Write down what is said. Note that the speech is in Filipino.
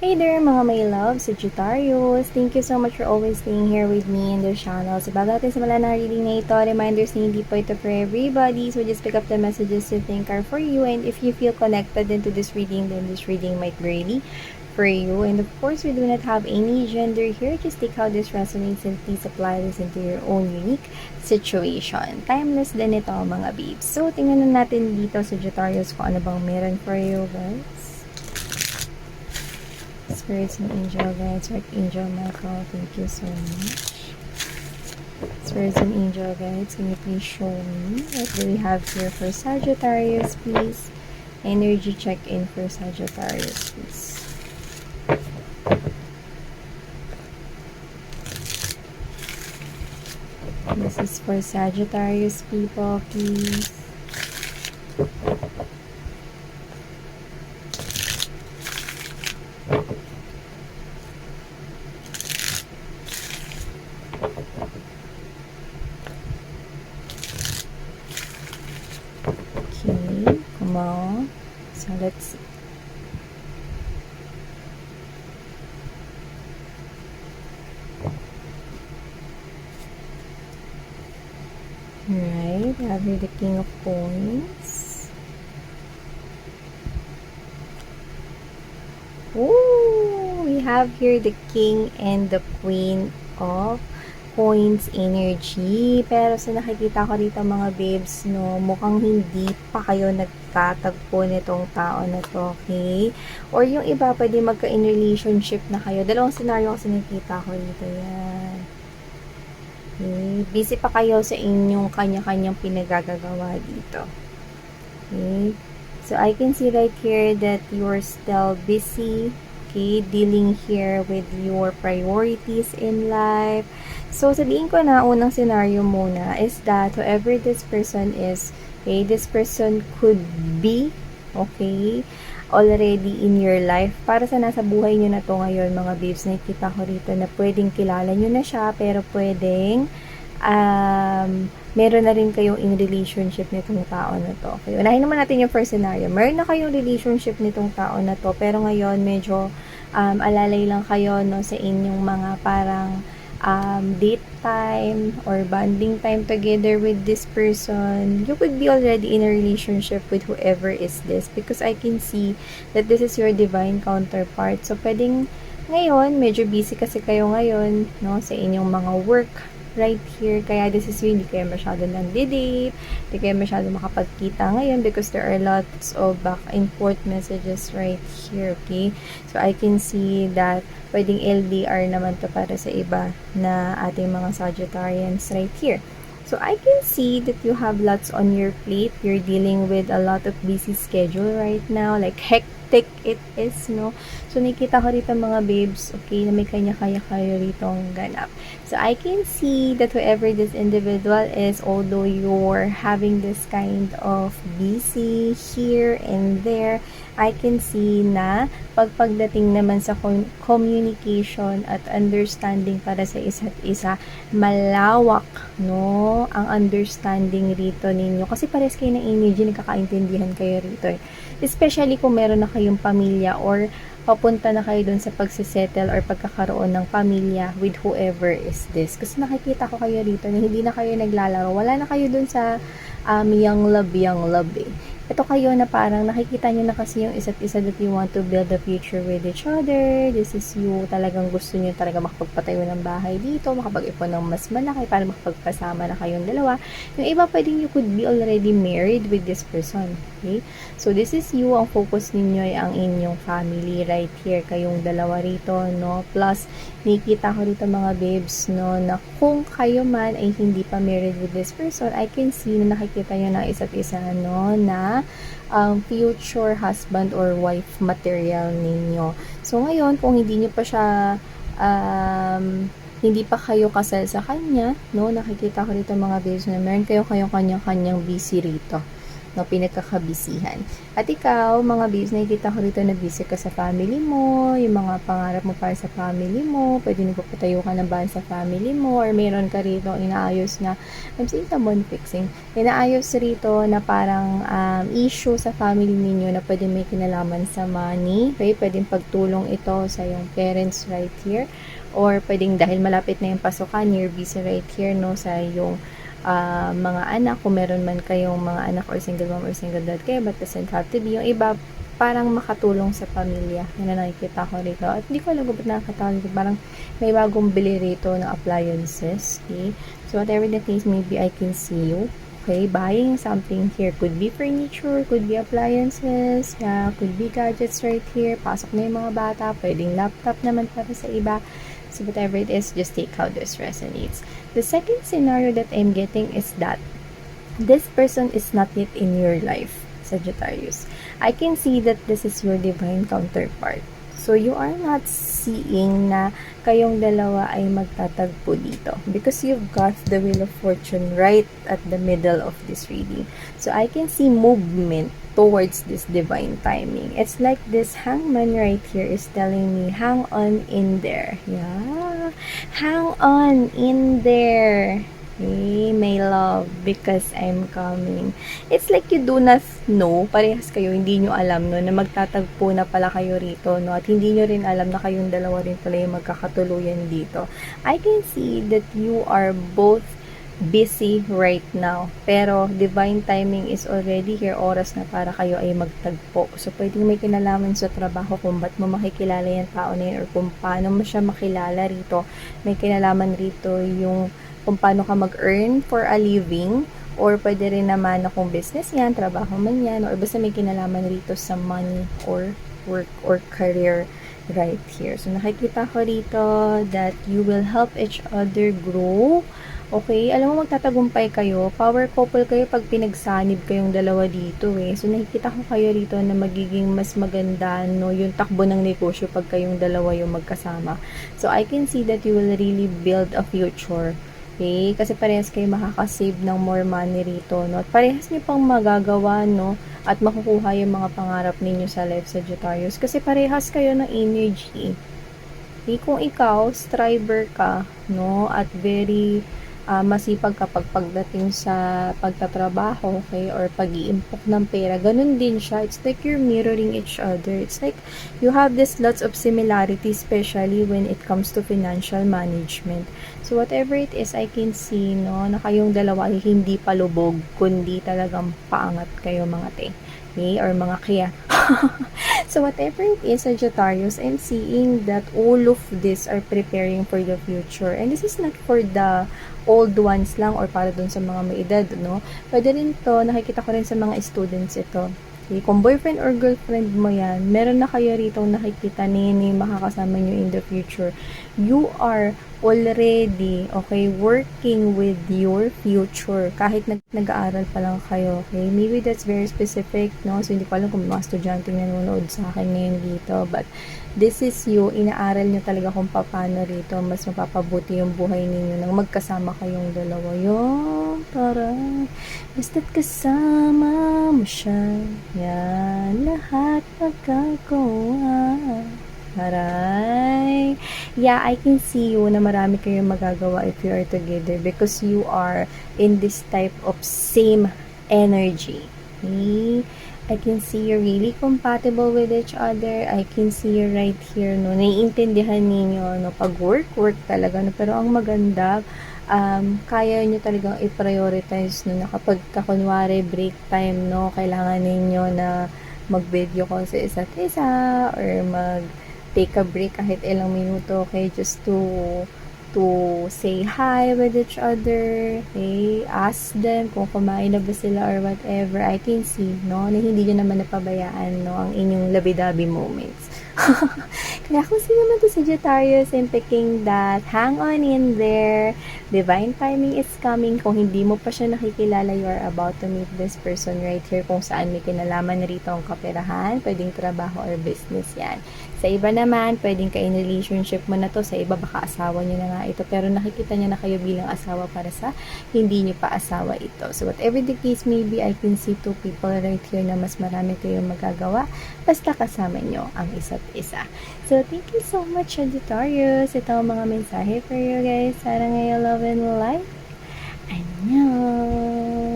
Hey there mga my love, Sagittarius! Thank you so much for always staying here with me in this channel. So bago natin simulan na reading na ito, reminders na hindi po ito for everybody. So just pick up the messages you think are for you. And if you feel connected into this reading, then this reading might be really for you. And of course, we do not have any gender here. Just take how this resonates and please apply this into your own unique situation. Timeless din ito mga babes. So tingnan na natin dito Sagittarius kung ano bang meron for you guys. Spirits and angel guides, Archangel Michael, thank you so much. Spirits and angel guides, can you please show me what do we have here for Sagittarius, please? Energy check-in for Sagittarius, please. This is for Sagittarius people, please. Okay, come on. So let's see. Alright, we have here the King of Coins. Ooh, we have here the King and the Queen of Coins energy. Pero sa nakikita ko dito mga babes, no, mukhang hindi pa kayo nagtatagpo nitong tao na to, okay? Or yung iba, pwede magka-in relationship na kayo. Dalawang scenario kasi nakikita ko dito, yan. Okay? Busy pa kayo sa inyong kanya-kanyang pinagagagawa dito. Okay? So, I can see right here that you're still busy, okay, dealing here with your priorities in life. So, sabihin ko na, unang scenario muna is that whoever this person is, okay, this person could be, okay, already in your life. Para sa nasa buhay nyo na to ngayon, mga babes, nakikita ko rito na pwedeng kilala nyo na siya, pero pwedeng, meron na rin kayong in relationship nitong tao na to. Okay, unahin naman natin yung first scenario. Meron na kayong relationship nitong tao na to, pero ngayon medyo alalay lang kayo no sa inyong mga parang date time or bonding time together with this person. You could be already in a relationship with whoever is this because I can see that this is your divine counterpart. So pwedeng ngayon medyo busy kasi kayo ngayon no sa inyong mga work right here. Kaya this is hindi kayo masyado nang-date, hindi kayo masyado makapagkita ngayon because there are lots of back and forth messages right here, okay? So, I can see that pwedeng LDR naman to para sa iba na ating mga Sagittarians right here. So, I can see that you have lots on your plate. You're dealing with a lot of busy schedule right now, like hectic it is, no? So, nakikita ko rito mga babes, okay, na may kanya-kaya kayo ritong ganap. So, I can see that whoever this individual is, although you're having this kind of busy here and there, I can see na pagdating naman sa communication at understanding para sa isa't isa, malawak, no, ang understanding rito ninyo. Kasi pares kayo ng energy, nagkakaintindihan kayo rito. Especially kung meron na kayong pamilya or papunta na kayo dun sa pagsisettle or pagkakaroon ng pamilya with whoever is this. Kasi nakikita ko kayo rito na hindi na kayo naglalaro. Wala na kayo dun sa young love eh. Ito kayo na parang nakikita nyo na kasi yung isa't isa that you want to build a future with each other. This is you, talagang gusto nyo talaga makapagpatayo ng bahay dito, makapag-ipon ng mas malaki para makapagkasama na kayong dalawa. Yung iba pwedeng you could be already married with this person. Okay? So this is you, ang focus ninyo ay ang inyong family right here, kayong dalawa rito, no? Plus, nakikita ko rito mga babes, no, na kung kayo man ay hindi pa married with this person, I can see na nakikita nyo na isa't isa, no, na future husband or wife material ninyo. So, ngayon, kung hindi nyo pa siya, hindi pa kayo kasal sa kanya, no, nakikita ko rito mga babes na meron kayo kanyang busy rito. no, pinagkakabisihan. At ikaw, mga babes, nakikita ko rito na busy ka sa family mo, yung mga pangarap mo para sa family mo, pwede nagpapatayo ka ng bahay sa family mo, or meron ka rito inaayos na, I'm saying someone fixing, inaayos rito na parang issue sa family ninyo na pwede may kinalaman sa money, okay? Pwedeng pagtulong ito sa yung parents right here, or pwedeng dahil malapit na yung pasukan, you're busy right here, no, sa yung mga anak, kung meron man kayong mga anak or single mom or single dad kayo, but doesn't have to be. Yung iba, parang makatulong sa pamilya. Yan na nakikita ko rito. At hindi ko alam kung ba't nakakatawa rito. Parang may bagong bili rito ng appliances. Okay? So, whatever the case, maybe I can see you. Okay, buying something here. Could be furniture, could be appliances, yeah, could be gadgets right here. Pasok na yung mga bata. Pwedeng laptop naman para sa iba. So whatever it is, just take how this resonates. The second scenario that I'm getting is that this person is not yet in your life, Sagittarius. I can see that this is your divine counterpart. So you are not seeing na kayong dalawa ay magtatagpo dito because you've got the Wheel of Fortune right at the middle of this reading. So I can see movement towards this divine timing. It's like this hangman right here is telling me, hang on in there. Yeah. Hang on in there. Hey, my love, because I'm coming. It's like you do not know, parehas kayo, hindi nyo alam no, na magtatagpo na pala kayo rito, no, at hindi nyo rin alam na kayong dalawa rin pala yung magkakatuluyan dito. I can see that you are both busy right now. Pero divine timing is already here, oras na para kayo ay magtagpo. So, pwedeng may kinalaman sa trabaho kung ba't mo makikilala yung tao na yun or kung paano mo siya makilala rito. May kinalaman rito yung kung paano ka mag-earn for a living, or pwede rin naman na kung business yan, trabaho man yan, or basta may kinalaman rito sa money or work or career right here. So, nakikita ko rito that you will help each other grow. Okay, alam mo magtatagumpay kayo, power couple kayo pag pinagsanib kayong dalawa dito eh. So nakikita ko kayo rito na magiging mas maganda no yung takbo ng negosyo pag kayong dalawa yung magkasama. So I can see that you will really build a future. Okay, kasi parehas kayo makakasave ng more money rito, no? At parehas niyo pang magagawa, no? At makukuha yung mga pangarap ninyo sa life, Sagittarius. Kasi parehas kayo ng energy. Okay, kung ikaw, striver ka, no? At very masipag kapag pagdating sa pagtatrabaho, okay, or pag-iimpok ng pera, ganun din siya. It's like you're mirroring each other. It's like you have this lots of similarities, especially when it comes to financial management. So, whatever it is, I can see, no, na kayong dalawa ay hindi palubog, kundi talagang paangat kayo mga te. Okay, or mga kaya. So, whatever it is, Sagittarius, I'm seeing that all of this are preparing for the future. And this is not for the old ones lang or para dun sa mga may edad, no? Pwede rin to, nakikita ko rin sa mga students ito. Okay, kung boyfriend or girlfriend mo yan, meron na kayo rito nakikita na yun yung makakasama nyo in the future. You are already, okay, working with your future. Kahit nag-aaral pa lang kayo, okay? Maybe that's very specific, no? So, hindi ko alam kung mga estudyante nanonood sa akin ngayon dito. But, this is you. Inaaral nyo talaga kung paano rito. Mas mapapabuti yung buhay ninyo nang magkasama kayong dalawa. Yung, taray. Basta't kasama mo siya. Yan, lahat magkagawa. Taray. Yeah, I can see you na marami kayong magagawa if you are together because you are in this type of same energy. Okay? I can see you're really compatible with each other. I can see you right here, no? Naiintindihan ninyo, no? Pag work talaga, no? Pero ang maganda, kaya nyo talagang i-prioritize, no? Na kapag kakunwari break time, no? Kailangan ninyo na mag-video call sa isa't isa or take a break kahit ilang minuto, okay, just to say hi with each other, okay, ask them kung kumain na ba sila or whatever. I can see, no, na hindi nyo naman napabayaan, no, ang inyong labi-dabi moments. Kaya kung sino man to Sagittarius, I'm picking that, hang on in there, divine timing is coming. Kung hindi mo pa siya nakikilala, you are about to meet this person right here, kung saan may kinalaman rito ang kaperahan, pwedeng trabaho or business yan. Sa iba naman, pwedeng kayo in relationship mo na to, sa iba baka asawa nyo na nga ito, pero nakikita niya na kayo bilang asawa para sa hindi nyo pa asawa ito. So whatever the case may be, I can see two people right here na mas marami kayong magagawa basta kasama nyo ang isa't isa. So thank you so much, Sagittarius. Ito ang mga mensahe for you guys. Sana ngayon love and life. Annyeong!